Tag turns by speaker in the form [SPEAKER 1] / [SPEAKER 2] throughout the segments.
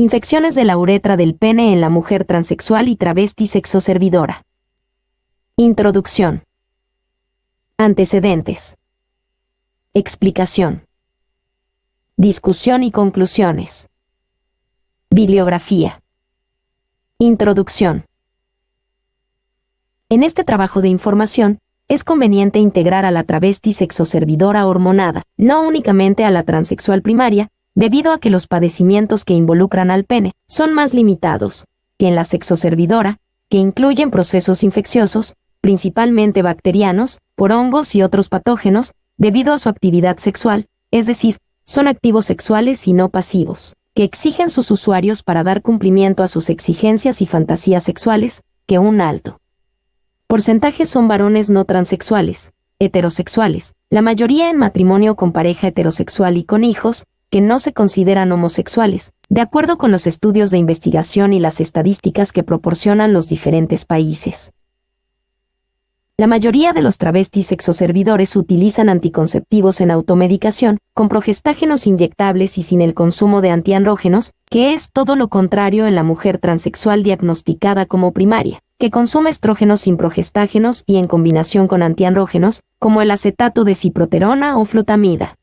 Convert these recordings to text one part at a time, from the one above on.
[SPEAKER 1] Infecciones de la uretra del pene en la mujer transexual y travesti sexoservidora. Introducción. Antecedentes. Explicación. Discusión y conclusiones. Bibliografía. Introducción. En este trabajo de información, es conveniente integrar a la travesti sexoservidora hormonada, no únicamente a la transexual primaria, debido a que los padecimientos que involucran al pene son más limitados que en la sexoservidora, que incluyen procesos infecciosos, principalmente bacterianos, por hongos y otros patógenos, debido a su actividad sexual, es decir, son activos sexuales y no pasivos, que exigen sus usuarios para dar cumplimiento a sus exigencias y fantasías sexuales, que un alto porcentaje son varones no transexuales, heterosexuales, la mayoría en matrimonio con pareja heterosexual y con hijos, que no se consideran homosexuales, de acuerdo con los estudios de investigación y las estadísticas que proporcionan los diferentes países. La mayoría de los travestis sexoservidores utilizan anticonceptivos en automedicación, con progestágenos inyectables y sin el consumo de antiandrógenos, que es todo lo contrario en la mujer transexual diagnosticada como primaria, que consume estrógenos sin progestágenos y en combinación con antiandrógenos, como el acetato de ciproterona o flutamida.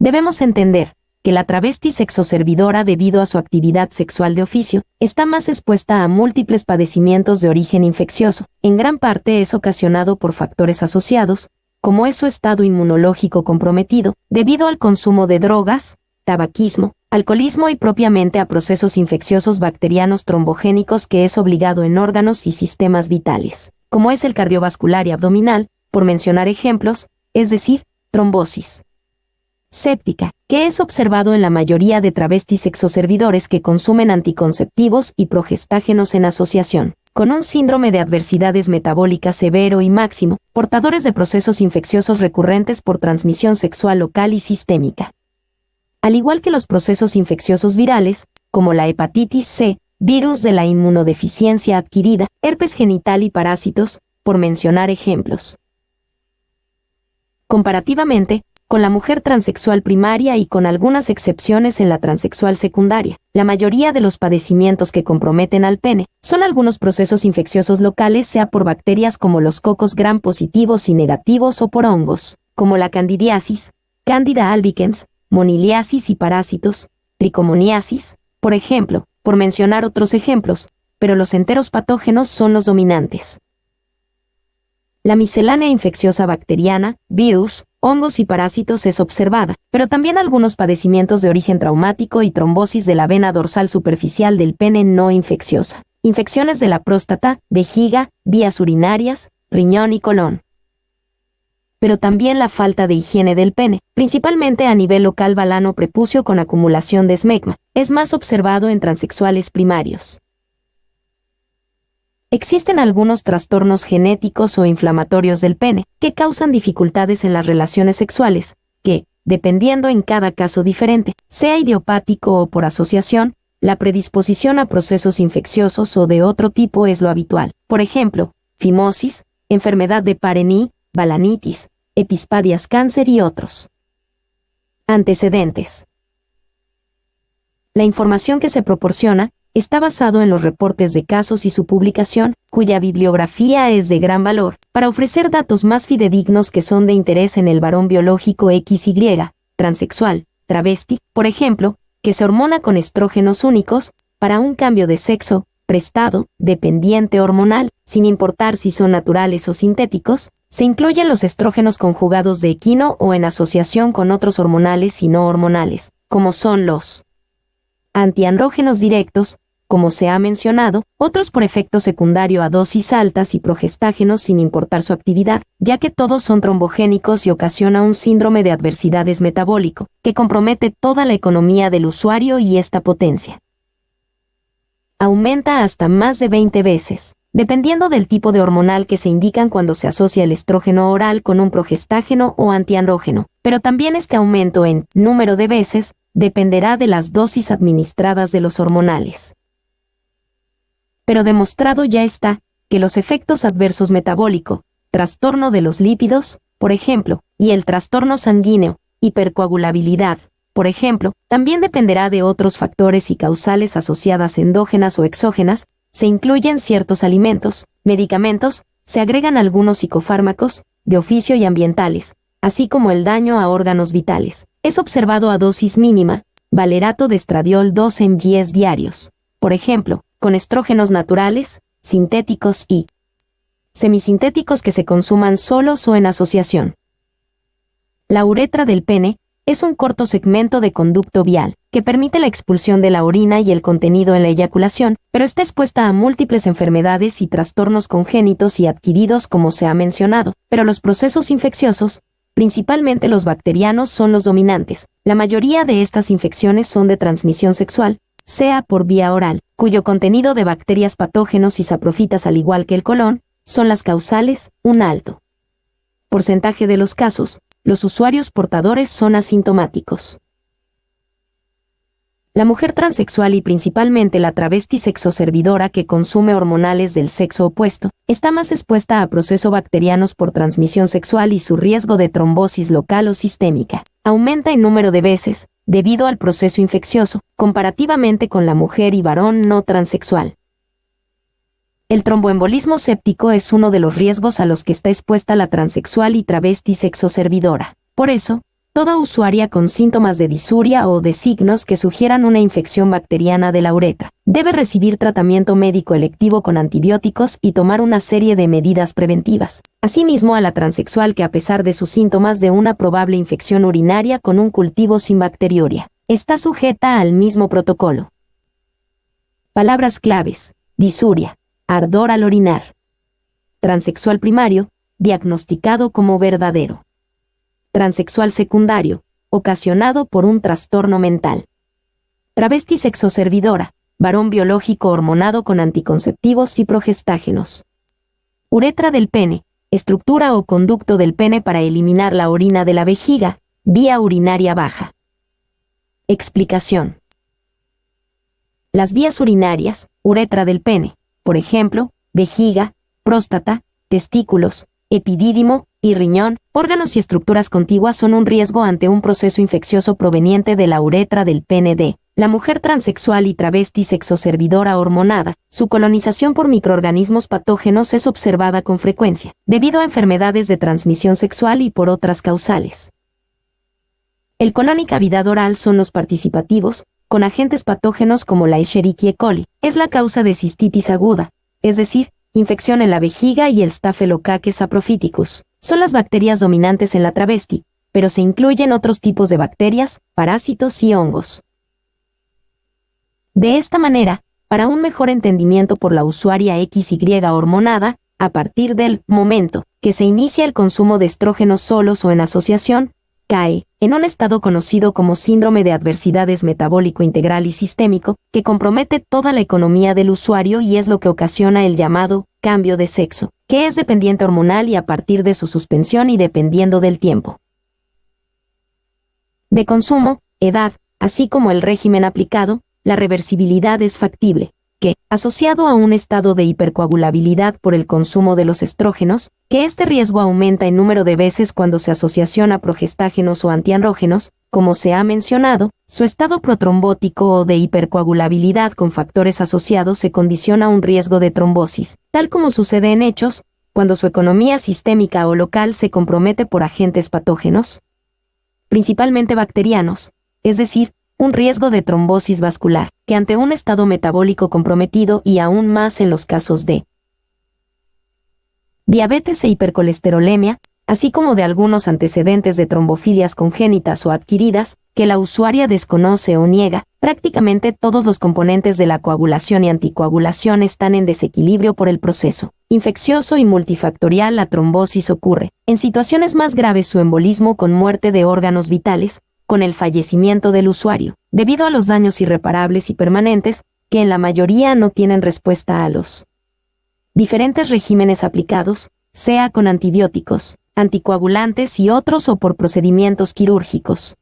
[SPEAKER 1] Debemos entender que la travesti sexoservidora, debido a su actividad sexual de oficio, está más expuesta a múltiples padecimientos de origen infeccioso. En gran parte es ocasionado por factores asociados, como es su estado inmunológico comprometido, debido al consumo de drogas, tabaquismo, alcoholismo y propiamente a procesos infecciosos bacterianos trombogénicos que es obligado en órganos y sistemas vitales, como es el cardiovascular y abdominal, por mencionar ejemplos, es decir, trombosis séptica, que es observado en la mayoría de travestis sexoservidores que consumen anticonceptivos y progestágenos en asociación con un síndrome de adversidades metabólicas severo y máximo, portadores de procesos infecciosos recurrentes por transmisión sexual local y sistémica. Al igual que los procesos infecciosos virales, como la hepatitis C, virus de la inmunodeficiencia adquirida, herpes genital y parásitos, por mencionar ejemplos. Comparativamente, con la mujer transexual primaria y con algunas excepciones en la transexual secundaria, la mayoría de los padecimientos que comprometen al pene son algunos procesos infecciosos locales, sea por bacterias como los cocos gram positivos y negativos o por hongos, como la candidiasis, Candida albicans, moniliasis y parásitos, tricomoniasis, por ejemplo, por mencionar otros ejemplos, pero los enteros patógenos son los dominantes. La miscelánea infecciosa bacteriana, virus, hongos y parásitos es observada, pero también algunos padecimientos de origen traumático y trombosis de la vena dorsal superficial del pene no infecciosa, infecciones de la próstata, vejiga, vías urinarias, riñón y colon. Pero también la falta de higiene del pene, principalmente a nivel local balano prepucio con acumulación de esmegma, es más observado en transexuales primarios. Existen algunos trastornos genéticos o inflamatorios del pene que causan dificultades en las relaciones sexuales, que, dependiendo en cada caso diferente, sea idiopático o por asociación, la predisposición a procesos infecciosos o de otro tipo es lo habitual. Por ejemplo, fimosis, enfermedad de Parení, balanitis, epispadias cáncer y otros. Antecedentes. La información que se proporciona está basado en los reportes de casos y su publicación, cuya bibliografía es de gran valor, para ofrecer datos más fidedignos que son de interés en el varón biológico XY, transexual, travesti, por ejemplo, que se hormona con estrógenos únicos, para un cambio de sexo, prestado, dependiente hormonal, sin importar si son naturales o sintéticos, se incluyen los estrógenos conjugados de equino o en asociación con otros hormonales y no hormonales, como son los antiandrógenos directos, como se ha mencionado, otros por efecto secundario a dosis altas y progestágenos sin importar su actividad, ya que todos son trombogénicos y ocasiona un síndrome de adversidades metabólico, que compromete toda la economía del usuario y esta potencia aumenta hasta más de 20 veces, dependiendo del tipo de hormonal que se indican cuando se asocia el estrógeno oral con un progestágeno o antiandrógeno, pero también este aumento en número de veces dependerá de las dosis administradas de los hormonales. Pero demostrado ya está que los efectos adversos metabólico, trastorno de los lípidos, por ejemplo, y el trastorno sanguíneo, hipercoagulabilidad, por ejemplo, también dependerá de otros factores y causales asociadas endógenas o exógenas, se incluyen ciertos alimentos, medicamentos, se agregan algunos psicofármacos, de oficio y ambientales, así como el daño a órganos vitales. Es observado a dosis mínima, valerato de estradiol 2 mg diarios, por ejemplo, con estrógenos naturales, sintéticos y semisintéticos que se consuman solos o en asociación. La uretra del pene es un corto segmento de conducto vial, que permite la expulsión de la orina y el contenido en la eyaculación, pero está expuesta a múltiples enfermedades y trastornos congénitos y adquiridos como se ha mencionado, pero los procesos infecciosos, principalmente los bacterianos, son los dominantes. La mayoría de estas infecciones son de transmisión sexual, sea por vía oral, cuyo contenido de bacterias patógenos y saprofitas al igual que el colon, son las causales, un alto porcentaje de los casos. Los usuarios portadores son asintomáticos. La mujer transexual y principalmente la travesti sexoservidora que consume hormonales del sexo opuesto, está más expuesta a procesos bacterianos por transmisión sexual y su riesgo de trombosis local o sistémica aumenta en número de veces, debido al proceso infeccioso, comparativamente con la mujer y varón no transexual. El tromboembolismo séptico es uno de los riesgos a los que está expuesta la transexual y travesti sexoservidora. Por eso, toda usuaria con síntomas de disuria o de signos que sugieran una infección bacteriana de la uretra debe recibir tratamiento médico electivo con antibióticos y tomar una serie de medidas preventivas. Asimismo, a la transexual que a pesar de sus síntomas de una probable infección urinaria con un cultivo sin bacteriuria, está sujeta al mismo protocolo. Palabras claves: disuria, ardor al orinar. Transexual primario, diagnosticado como verdadero. Transexual secundario, ocasionado por un trastorno mental. Travesti sexoservidora, varón biológico hormonado con anticonceptivos y progestágenos. Uretra del pene, estructura o conducto del pene para eliminar la orina de la vejiga, vía urinaria baja. Explicación. Las vías urinarias, uretra del pene, por ejemplo, vejiga, próstata, testículos, epidídimo y riñón, órganos y estructuras contiguas son un riesgo ante un proceso infeccioso proveniente de la uretra del pene de la mujer transexual y travesti sexoservidora hormonada. Su colonización por microorganismos patógenos es observada con frecuencia, debido a enfermedades de transmisión sexual y por otras causales. El colon y cavidad oral son los participativos, con agentes patógenos como la Escherichia coli. Es la causa de cistitis aguda, es decir, infección en la vejiga, y el Staphylococcus saprophyticus. Son las bacterias dominantes en la travesti, pero se incluyen otros tipos de bacterias, parásitos y hongos. De esta manera, para un mejor entendimiento por la usuaria XY hormonada, a partir del momento que se inicia el consumo de estrógenos solos o en asociación, cae en un estado conocido como síndrome de adversidades metabólico integral y sistémico, que compromete toda la economía del usuario y es lo que ocasiona el llamado cambio de sexo, que es dependiente hormonal y a partir de su suspensión y dependiendo del tiempo de consumo, edad, así como el régimen aplicado, la reversibilidad es factible, que, asociado a un estado de hipercoagulabilidad por el consumo de los estrógenos, que este riesgo aumenta en número de veces cuando se asociación a progestágenos o antiandrógenos, como se ha mencionado, su estado protrombótico o de hipercoagulabilidad con factores asociados se condiciona a un riesgo de trombosis, tal como sucede en hechos, cuando su economía sistémica o local se compromete por agentes patógenos, principalmente bacterianos, es decir, un riesgo de trombosis vascular, que ante un estado metabólico comprometido y aún más en los casos de diabetes e hipercolesterolemia, así como de algunos antecedentes de trombofilias congénitas o adquiridas, que la usuaria desconoce o niega, prácticamente todos los componentes de la coagulación y anticoagulación están en desequilibrio por el proceso infeccioso y multifactorial. La trombosis ocurre, en situaciones más graves, su embolismo con muerte de órganos vitales, con el fallecimiento del usuario, debido a los daños irreparables y permanentes, que en la mayoría no tienen respuesta a los diferentes regímenes aplicados, sea con antibióticos, anticoagulantes y otros o por procedimientos quirúrgicos.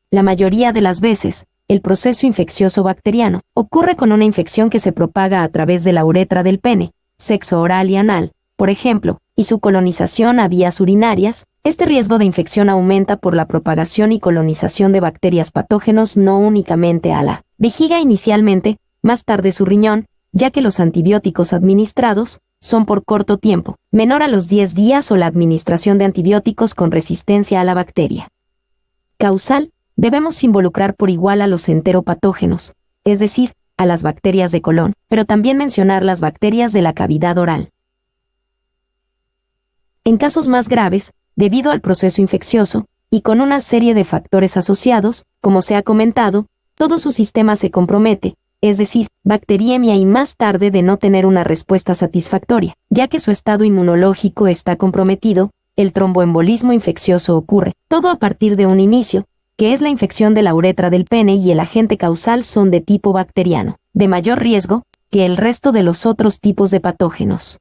[SPEAKER 1] La mayoría de las veces, el proceso infeccioso bacteriano ocurre con una infección que se propaga a través de la uretra del pene, sexo oral y anal, por ejemplo, y su colonización a vías urinarias, Este riesgo de infección aumenta por la propagación y colonización de bacterias patógenos no únicamente a la vejiga inicialmente, más tarde su riñón, ya que los antibióticos administrados son por corto tiempo, menor a los 10 días o la administración de antibióticos con resistencia a la bacteria. Causal, debemos involucrar por igual a los enteropatógenos, es decir, a las bacterias de colon, pero también mencionar las bacterias de la cavidad oral. En casos más graves, debido al proceso infeccioso, y con una serie de factores asociados, como se ha comentado, todo su sistema se compromete, es decir, bacteriemia y más tarde de no tener una respuesta satisfactoria, ya que su estado inmunológico está comprometido, el tromboembolismo infeccioso ocurre, todo a partir de un inicio, que es la infección de la uretra del pene y el agente causal son de tipo bacteriano, de mayor riesgo que el resto de los otros tipos de patógenos.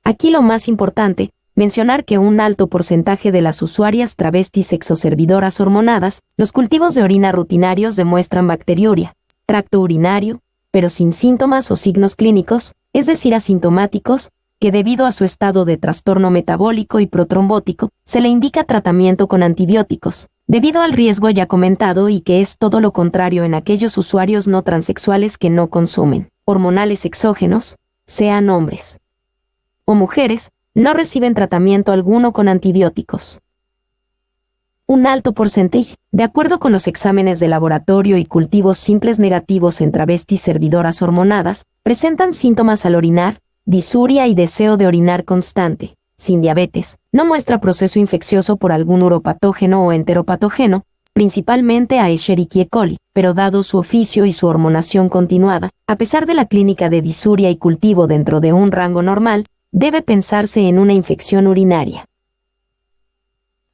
[SPEAKER 1] Aquí lo más importante, mencionar que un alto porcentaje de las usuarias travestis sexoservidoras hormonadas, los cultivos de orina rutinarios demuestran bacteriuria, tracto urinario, pero sin síntomas o signos clínicos, es decir, asintomáticos, que debido a su estado de trastorno metabólico y protrombótico, se le indica tratamiento con antibióticos, debido al riesgo ya comentado y que es todo lo contrario en aquellos usuarios no transexuales que no consumen hormonales exógenos, sean hombres o mujeres, no reciben tratamiento alguno con antibióticos. Un alto porcentaje, de acuerdo con los exámenes de laboratorio y cultivos simples negativos en travestis servidoras hormonadas, presentan síntomas al orinar, disuria y deseo de orinar constante, sin diabetes, no muestra proceso infeccioso por algún uropatógeno o enteropatógeno, principalmente a Escherichia coli, pero dado su oficio y su hormonación continuada, a pesar de la clínica de disuria y cultivo dentro de un rango normal, debe pensarse en una infección urinaria.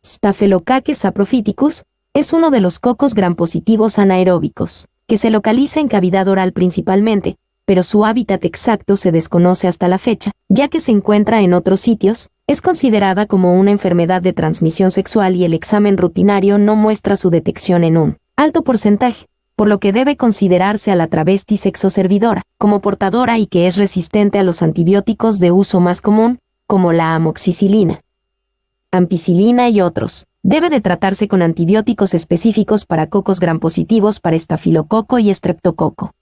[SPEAKER 1] Staphylococcus saprophyticus es uno de los cocos grampositivos anaeróbicos, que se localiza en cavidad oral principalmente, pero su hábitat exacto se desconoce hasta la fecha, ya que se encuentra en otros sitios, es considerada como una enfermedad de transmisión sexual y el examen rutinario no muestra su detección en un alto porcentaje, por lo que debe considerarse a la travesti sexoservidora como portadora y que es resistente a los antibióticos de uso más común, como la amoxicilina, ampicilina y otros. Debe de tratarse con antibióticos específicos para cocos grampositivos para estafilococo y estreptococo.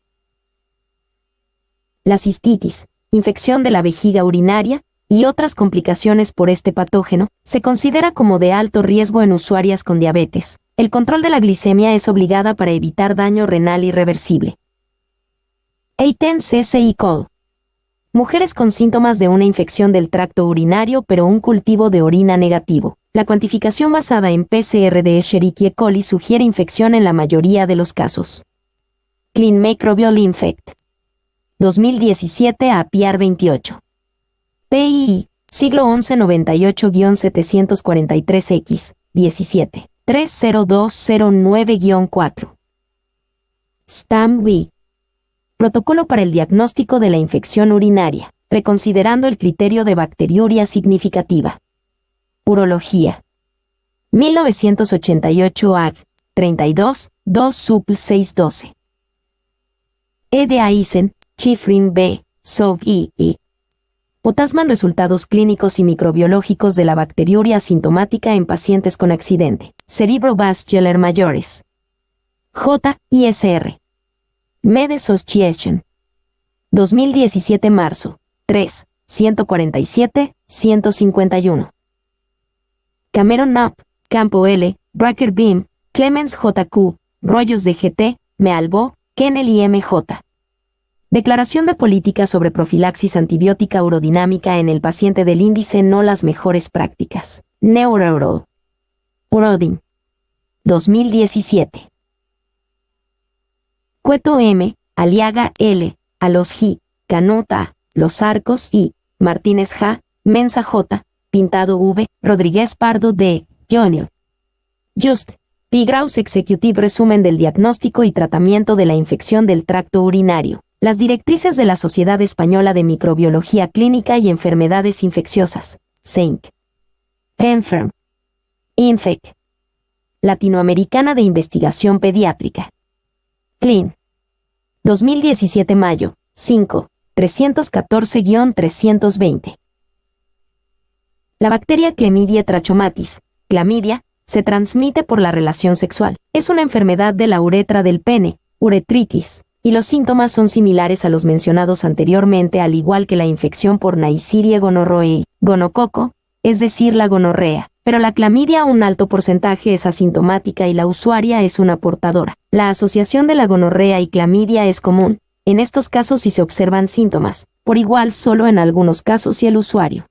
[SPEAKER 1] La cistitis, infección de la vejiga urinaria, y otras complicaciones por este patógeno, se considera como de alto riesgo en usuarias con diabetes. El control de la glicemia es obligada para evitar daño renal irreversible. A10-CCI col. Mujeres con síntomas de una infección del tracto urinario pero un cultivo de orina negativo. La cuantificación basada en PCR de Escherichia coli sugiere infección en la mayoría de los casos. Clean Microbial Infect. 2017 a PR 28. PII, siglo XI 98-743X, 17, 30209-4. STAM-WI. Protocolo para el diagnóstico de la infección urinaria, reconsiderando el criterio de bacteriuria significativa. Urología. 1988 AG, 32, 2 Supl 612. de Eisen, Chifrin B, Sov I. Potasman resultados clínicos y microbiológicos de la bacteriuria asintomática en pacientes con accidente. Cerebrovascular mayores. JISR. Med Association. 2017 marzo. 3. 147, 151. Cameron Knapp, Campo L, Bracker Beam, Clemens JQ, Rollos de GT, Mealbo, Kennel y MJ. Declaración de política sobre profilaxis antibiótica urodinámica en el paciente del índice no las mejores prácticas. Neuro. Urodin. 2017. Cueto M, Aliaga L, Alos G, Canut A, Los Arcos I, Martínez J, Mensa J, Pintado V, Rodríguez Pardo D, Jr. Just, Pigraus Executive Resumen del diagnóstico y tratamiento de la infección del tracto urinario. Las directrices de la Sociedad Española de Microbiología Clínica y Enfermedades Infecciosas, SEINC. Enferm. INFEC. Latinoamericana de Investigación Pediátrica. CLIN. 2017 mayo, 5, 314-320. La bacteria Chlamydia trachomatis, clamidia, se transmite por la relación sexual. Es una enfermedad de la uretra del pene, uretritis, y los síntomas son similares a los mencionados anteriormente, al igual que la infección por Neisseria gonorrhoeae, gonococo, es decir, la gonorrea. Pero la clamidia, un alto porcentaje, es asintomática y la usuaria es una portadora. La asociación de la gonorrea y clamidia es común, en estos casos si se observan síntomas, por igual solo en algunos casos si el usuario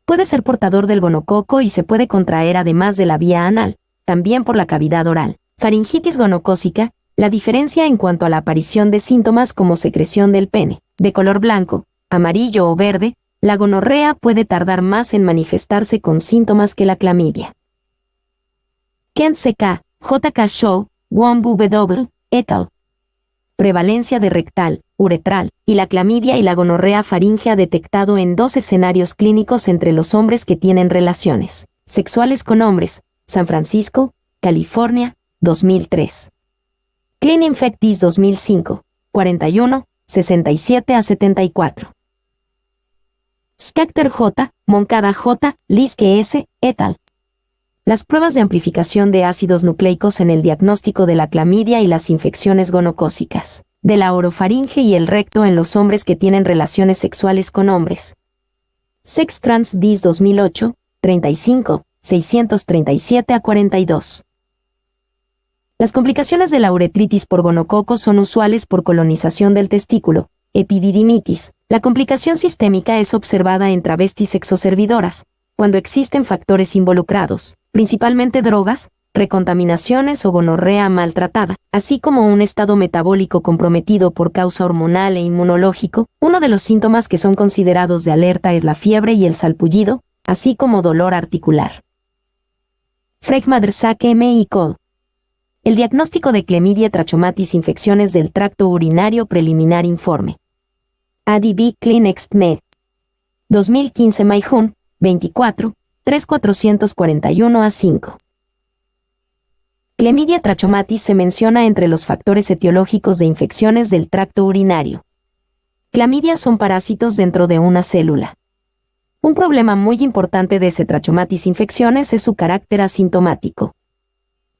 [SPEAKER 1] puede ser portador del gonococo y se puede contraer además de la vía anal, también por la cavidad oral. Faringitis gonocócica, la diferencia en cuanto a la aparición de síntomas como secreción del pene, de color blanco, amarillo o verde. La gonorrea puede tardar más en manifestarse con síntomas que la clamidia. Kent C.K., J.K. Shaw, Wong W. et al. Prevalencia de rectal, uretral, y la clamidia y la gonorrea faríngea detectado en 2 escenarios clínicos entre los hombres que tienen relaciones sexuales con hombres. San Francisco, California, 2003. Clean Infectis 2005, 41, 67 a 74. Schechter J., Moncada J., Liske S., et al. Las pruebas de amplificación de ácidos nucleicos en el diagnóstico de la clamidia y las infecciones gonocócicas, de la orofaringe y el recto en los hombres que tienen relaciones sexuales con hombres. Sex Trans Dis 2008, 35, 637 a 42. Las complicaciones de la uretritis por gonococo son usuales por colonización del testículo, epididimitis. La complicación sistémica es observada en travestis sexoservidoras, cuando existen factores involucrados, principalmente drogas, recontaminaciones o gonorrea maltratada, así como un estado metabólico comprometido por causa hormonal e inmunológico. Uno de los síntomas que son considerados de alerta es la fiebre y el salpullido, así como dolor articular. Fregmadrsak M. y col. El diagnóstico de Chlamydia trachomatis, infecciones del tracto urinario preliminar, informe. ADB Clinext Med. 2015 Mayhun, 24, 3441 a 5. Chlamydia trachomatis se menciona entre los factores etiológicos de infecciones del tracto urinario. Clamidia son parásitos dentro de una célula. Un problema muy importante de trachomatis infecciones es su carácter asintomático.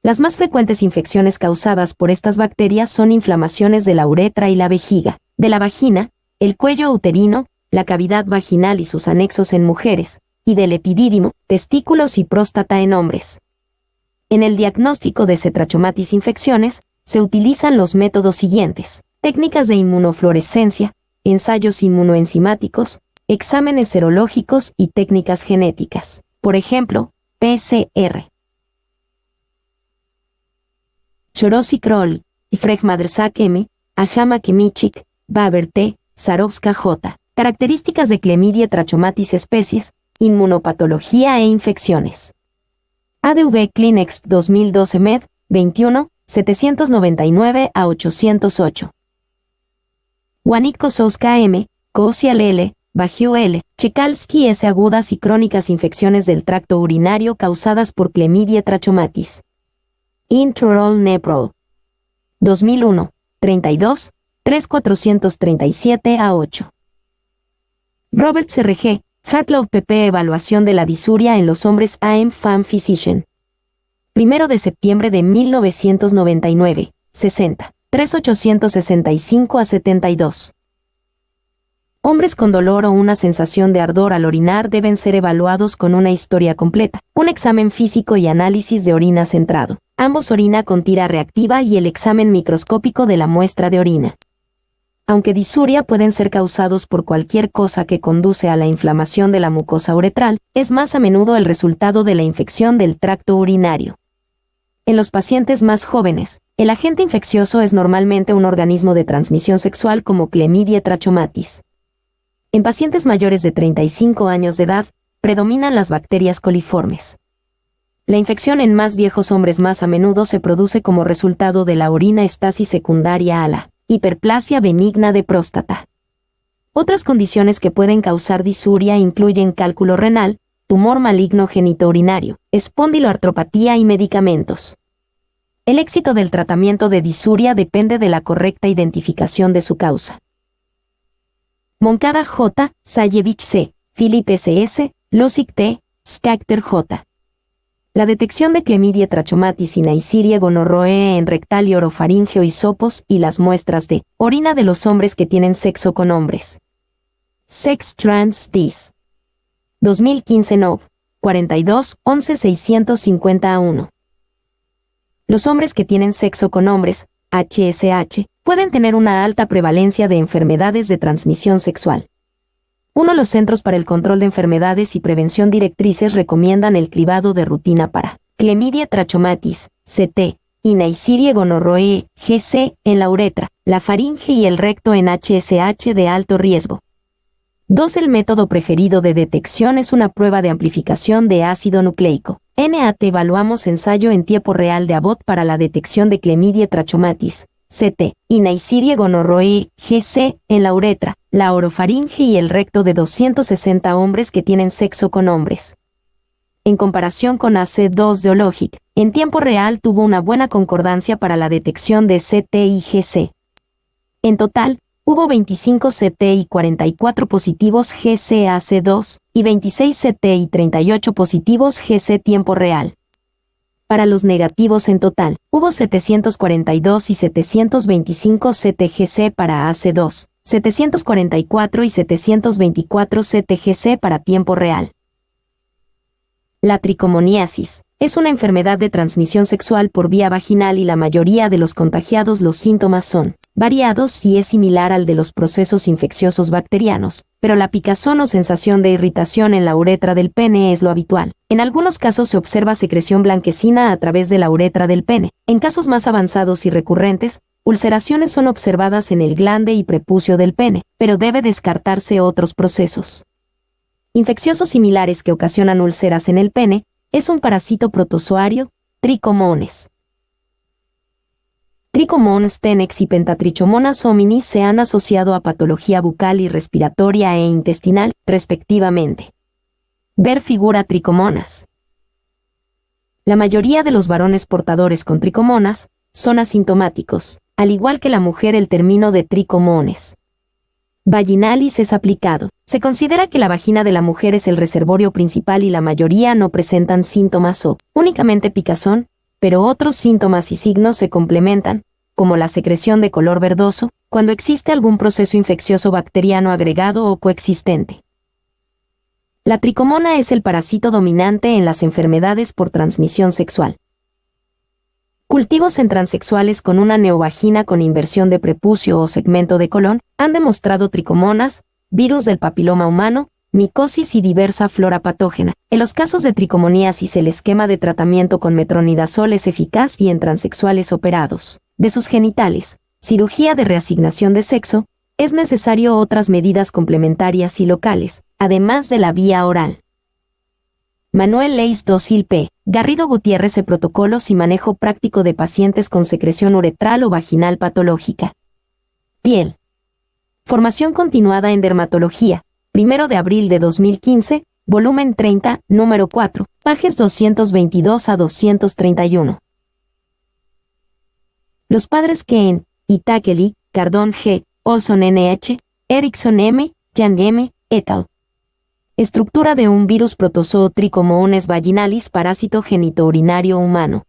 [SPEAKER 1] Las más frecuentes infecciones causadas por estas bacterias son inflamaciones de la uretra y la vejiga, de la vagina, el cuello uterino, la cavidad vaginal y sus anexos en mujeres, y del epidídimo, testículos y próstata en hombres. En el diagnóstico de trachomatis infecciones, se utilizan los métodos siguientes: técnicas de inmunofluorescencia, ensayos inmunoenzimáticos, exámenes serológicos y técnicas genéticas, por ejemplo, PCR. Chorosi Kroll, Fregmadrsak M., Ajama Kemichik, Baber T., Zarovska J. Características de Chlamydia trachomatis, especies, inmunopatología e infecciones. ADV Clinext 2012 Med, 21, 799 a 808. Wanik Kosowska M., Kosial L., Bagiu L., Chekalski S. Agudas y crónicas infecciones del tracto urinario causadas por Chlamydia trachomatis. Intraoral Neprol. 2001, 32, 3437 a 8. Roberts R.G., Hartlow P.P. Evaluación de la disuria en los hombres AM Fan Physician. 1 de septiembre de 1999, 60, 3865 a 72. Hombres con dolor o una sensación de ardor al orinar deben ser evaluados con una historia completa, un examen físico y análisis de orina centrado, ambos orina con tira reactiva y el examen microscópico de la muestra de orina. Aunque disuria pueden ser causados por cualquier cosa que conduce a la inflamación de la mucosa uretral, es más a menudo el resultado de la infección del tracto urinario. En los pacientes más jóvenes, el agente infeccioso es normalmente un organismo de transmisión sexual como Chlamydia trachomatis. En pacientes mayores de 35 años de edad, predominan las bacterias coliformes. La infección en más viejos hombres más a menudo se produce como resultado de la orina-estasis secundaria a la hiperplasia benigna de próstata. Otras condiciones que pueden causar disuria incluyen cálculo renal, tumor maligno genitourinario, espondiloartropatía y medicamentos. El éxito del tratamiento de disuria depende de la correcta identificación de su causa. Moncada J., Sayevich C., Philip S.S., Losic T. Skakter J. La detección de Chlamydia trachomatis y Neisseria gonorrhoeae en rectal y orofaringeo hisopos y las muestras de orina de los hombres que tienen sexo con hombres. Sex Trans Dis. 2015 Nov. 42 11 650-1. Los hombres que tienen sexo con hombres, HSH, pueden tener una alta prevalencia de enfermedades de transmisión sexual. Los Centros para el Control de Enfermedades y Prevención directrices recomiendan el cribado de rutina para Chlamydia trachomatis, CT, y Neisseria gonorrhoeae, GC, en la uretra, la faringe y el recto en HSH de alto riesgo. El método preferido de detección es una prueba de amplificación de ácido nucleico. NAT. Evaluamos ensayo en tiempo real de Abbott para la detección de Chlamydia trachomatis, CT, y Neisseria gonorrhoeae, GC, en la uretra, la orofaringe y el recto de 260 hombres que tienen sexo con hombres. En comparación con AC2 de Hologic, en tiempo real tuvo una buena concordancia para la detección de CT y GC. En total, hubo 25 CT y 44 positivos GC AC2, y 26 CT y 38 positivos GC tiempo real. Para los negativos en total, hubo 742 y 725 CTGC para AC2, 744 y 724 CTGC para tiempo real. La tricomoniasis es una enfermedad de transmisión sexual por vía vaginal y la mayoría de los contagiados los síntomas son variados y es similar al de los procesos infecciosos bacterianos, pero la picazón o sensación de irritación en la uretra del pene es lo habitual. En algunos casos se observa secreción blanquecina a través de la uretra del pene. En casos más avanzados y recurrentes, ulceraciones son observadas en el glande y prepucio del pene, pero debe descartarse otros procesos infecciosos similares que ocasionan úlceras en el pene. Es un parásito protozoario, Trichomonas. Trichomonas tenex y Pentatrichomonas hominis se han asociado a patología bucal y respiratoria e intestinal, respectivamente. Ver figura Trichomonas. La mayoría de los varones portadores con tricomonas son asintomáticos, al igual que la mujer. El término de tricomonas vaginalis es aplicado. Se considera que la vagina de la mujer es el reservorio principal y la mayoría no presentan síntomas o únicamente picazón, pero otros síntomas y signos se complementan, como la secreción de color verdoso, cuando existe algún proceso infeccioso bacteriano agregado o coexistente. La tricomona es el parásito dominante en las enfermedades por transmisión sexual. Cultivos en transexuales con una neovagina con inversión de prepucio o segmento de colon han demostrado tricomonas, virus del papiloma humano, micosis y diversa flora patógena. En los casos de tricomoniasis el esquema de tratamiento con metronidazol es eficaz y en transexuales operados de sus genitales, cirugía de reasignación de sexo, es necesario otras medidas complementarias y locales, además de la vía oral. Manuel Leis Dócil P. Garrido Gutiérrez. Protocolos y manejo práctico de pacientes con secreción uretral o vaginal patológica. Piel. Formación continuada en dermatología. 1 de abril de 2015, volumen 30, número 4, páginas 222 a 231. Los padres Keen, Itakeli, Cardón G., Olson N.H., Erickson M., Yang M., et al. Estructura de un virus protozoo Trichomonas vaginalis parásito genitourinario humano.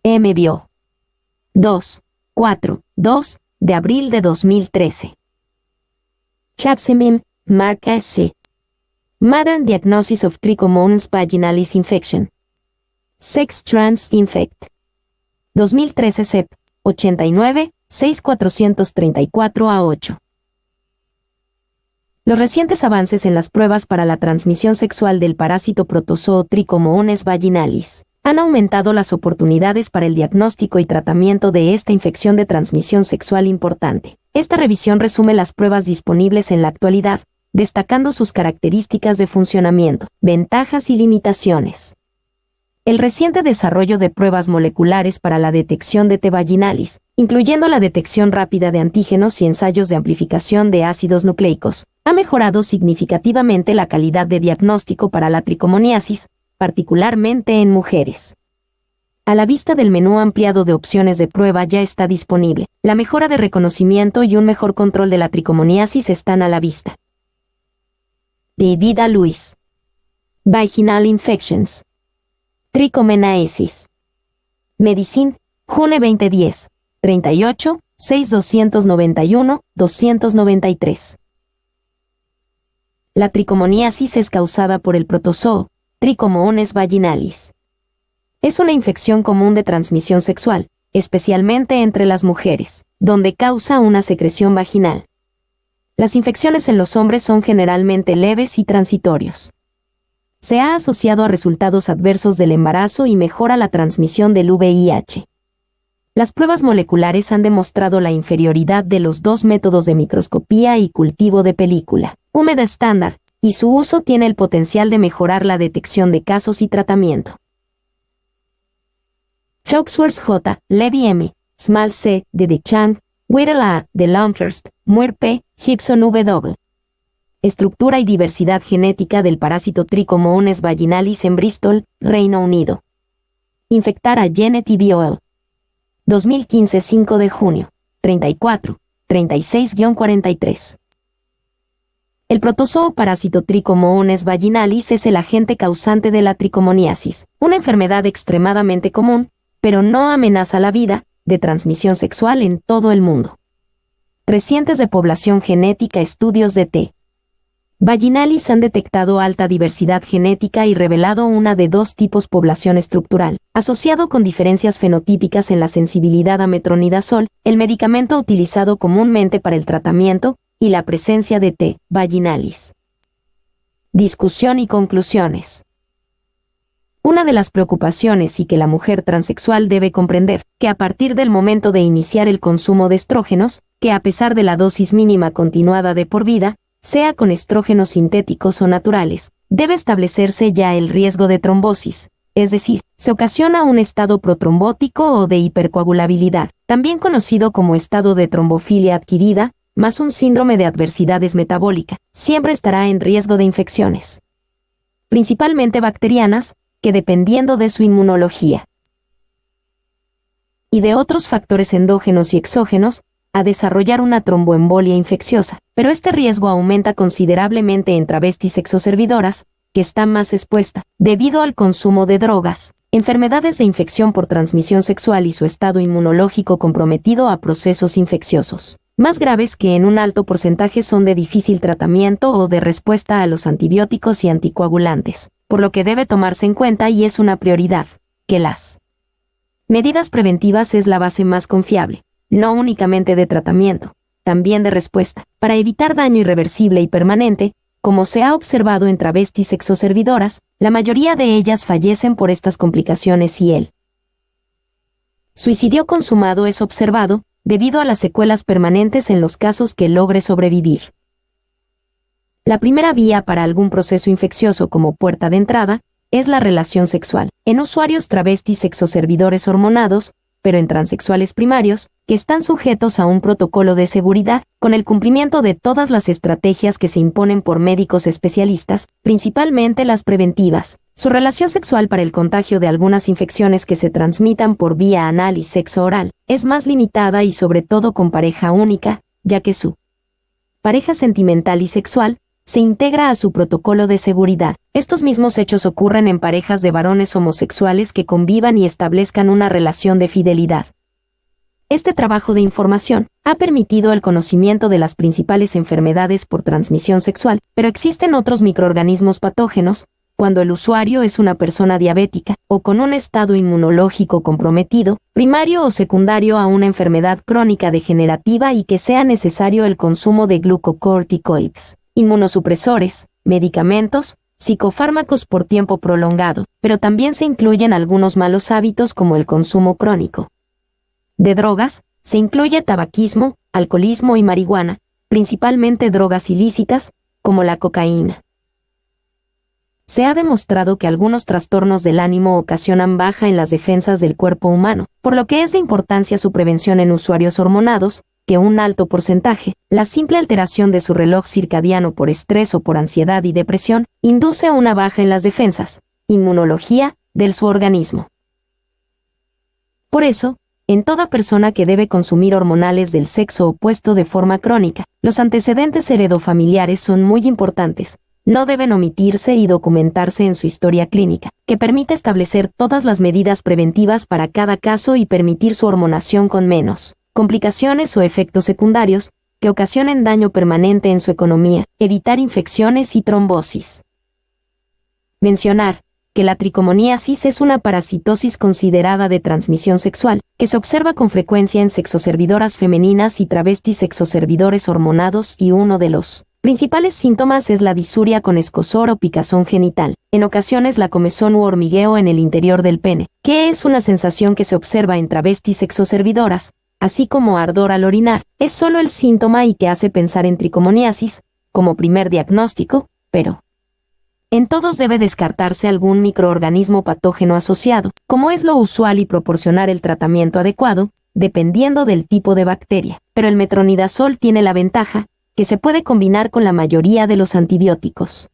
[SPEAKER 1] M. Bio. 2, 4, 2, de abril de 2013. Chapsemin, marca C. Modern Diagnosis of Trichomonas vaginalis Infection. Sex Trans Infect. 2013 CEP, 89, 6434 a 8. Los recientes avances en las pruebas para la transmisión sexual del parásito protozoo Trichomonas vaginalis han aumentado las oportunidades para el diagnóstico y tratamiento de esta infección de transmisión sexual importante. Esta revisión resume las pruebas disponibles en la actualidad, destacando sus características de funcionamiento, ventajas y limitaciones. El reciente desarrollo de pruebas moleculares para la detección de T. vaginalis, incluyendo la detección rápida de antígenos y ensayos de amplificación de ácidos nucleicos, ha mejorado significativamente la calidad de diagnóstico para la tricomoniasis, particularmente en mujeres. A la vista del menú ampliado de opciones de prueba ya está disponible. La mejora de reconocimiento y un mejor control de la tricomoniasis están a la vista. David A. Lewis. Vaginal infections. Trichomenaesis. Medicine, June 2010, 38, 6291, 293. La tricomoniasis es causada por el protozoo Trichomonas vaginalis. Es una infección común de transmisión sexual, especialmente entre las mujeres, donde causa una secreción vaginal. Las infecciones en los hombres son generalmente leves y transitorios. Se ha asociado a resultados adversos del embarazo y mejora la transmisión del VIH. Las pruebas moleculares han demostrado la inferioridad de los dos métodos de microscopía y cultivo de película húmeda estándar, y su uso tiene el potencial de mejorar la detección de casos y tratamiento. Foxworth J., Levy M., Small C., de De Chang, Whittle A., de Longhurst, Muir P., Gibson W. Estructura y diversidad genética del parásito Trichomonas vaginalis en Bristol, Reino Unido. Infectar a Janet y Biol. 2015 5 de junio, 34, 36-43. El protozoo parásito Trichomonas vaginalis es el agente causante de la tricomoniasis, una enfermedad extremadamente común, pero no amenaza la vida, de transmisión sexual en todo el mundo. Recientes de población genética estudios de T. vaginalis han detectado alta diversidad genética y revelado una de dos tipos población estructural, asociado con diferencias fenotípicas en la sensibilidad a metronidazol, el medicamento utilizado comúnmente para el tratamiento, y la presencia de T. vaginalis. Discusión y conclusiones. Una de las preocupaciones y que la mujer transexual debe comprender, que a partir del momento de iniciar el consumo de estrógenos, que a pesar de la dosis mínima continuada de por vida, sea con estrógenos sintéticos o naturales, debe establecerse ya el riesgo de trombosis, es decir, se ocasiona un estado protrombótico o de hipercoagulabilidad, también conocido como estado de trombofilia adquirida, más un síndrome de adversidades metabólica, siempre estará en riesgo de infecciones, principalmente bacterianas, que dependiendo de su inmunología y de otros factores endógenos y exógenos, a desarrollar una tromboembolia infecciosa, pero este riesgo aumenta considerablemente en travestis sexoservidoras, que están más expuestas, debido al consumo de drogas, enfermedades de infección por transmisión sexual y su estado inmunológico comprometido a procesos infecciosos, más graves que en un alto porcentaje son de difícil tratamiento o de respuesta a los antibióticos y anticoagulantes, por lo que debe tomarse en cuenta y es una prioridad, que las medidas preventivas es la base más confiable, no únicamente de tratamiento, también de respuesta, para evitar daño irreversible y permanente, como se ha observado en travestis sexoservidoras, la mayoría de ellas fallecen por estas complicaciones y el suicidio consumado es observado, debido a las secuelas permanentes en los casos que logre sobrevivir. La primera vía para algún proceso infeccioso como puerta de entrada es la relación sexual, en usuarios travestis sexoservidores hormonados, pero en transexuales primarios, que están sujetos a un protocolo de seguridad, con el cumplimiento de todas las estrategias que se imponen por médicos especialistas, principalmente las preventivas. Su relación sexual para el contagio de algunas infecciones que se transmitan por vía anal y sexo oral es más limitada y sobre todo con pareja única, ya que su pareja sentimental y sexual se integra a su protocolo de seguridad. Estos mismos hechos ocurren en parejas de varones homosexuales que convivan y establezcan una relación de fidelidad. Este trabajo de información ha permitido el conocimiento de las principales enfermedades por transmisión sexual, pero existen otros microorganismos patógenos, cuando el usuario es una persona diabética o con un estado inmunológico comprometido, primario o secundario a una enfermedad crónica degenerativa y que sea necesario el consumo de glucocorticoides, inmunosupresores, medicamentos, psicofármacos por tiempo prolongado, pero también se incluyen algunos malos hábitos como el consumo crónico de drogas, se incluye tabaquismo, alcoholismo y marihuana, principalmente drogas ilícitas, como la cocaína. Se ha demostrado que algunos trastornos del ánimo ocasionan baja en las defensas del cuerpo humano, por lo que es de importancia su prevención en usuarios hormonados, que un alto porcentaje, la simple alteración de su reloj circadiano por estrés o por ansiedad y depresión, induce a una baja en las defensas, inmunología, de su organismo. Por eso, en toda persona que debe consumir hormonales del sexo opuesto de forma crónica, los antecedentes heredofamiliares son muy importantes, no deben omitirse y documentarse en su historia clínica, que permite establecer todas las medidas preventivas para cada caso y permitir su hormonación con menos complicaciones o efectos secundarios que ocasionen daño permanente en su economía, evitar infecciones y trombosis. Mencionar que la tricomoniasis es una parasitosis considerada de transmisión sexual, que se observa con frecuencia en sexoservidoras femeninas y travestis sexoservidores hormonados, y uno de los principales síntomas es la disuria con escozor o picazón genital, en ocasiones la comezón u hormigueo en el interior del pene, que es una sensación que se observa en travestis sexoservidoras, así como ardor al orinar. Es solo el síntoma y que hace pensar en tricomoniasis como primer diagnóstico, pero en todos debe descartarse algún microorganismo patógeno asociado, como es lo usual, y proporcionar el tratamiento adecuado, dependiendo del tipo de bacteria. Pero el metronidazol tiene la ventaja que se puede combinar con la mayoría de los antibióticos.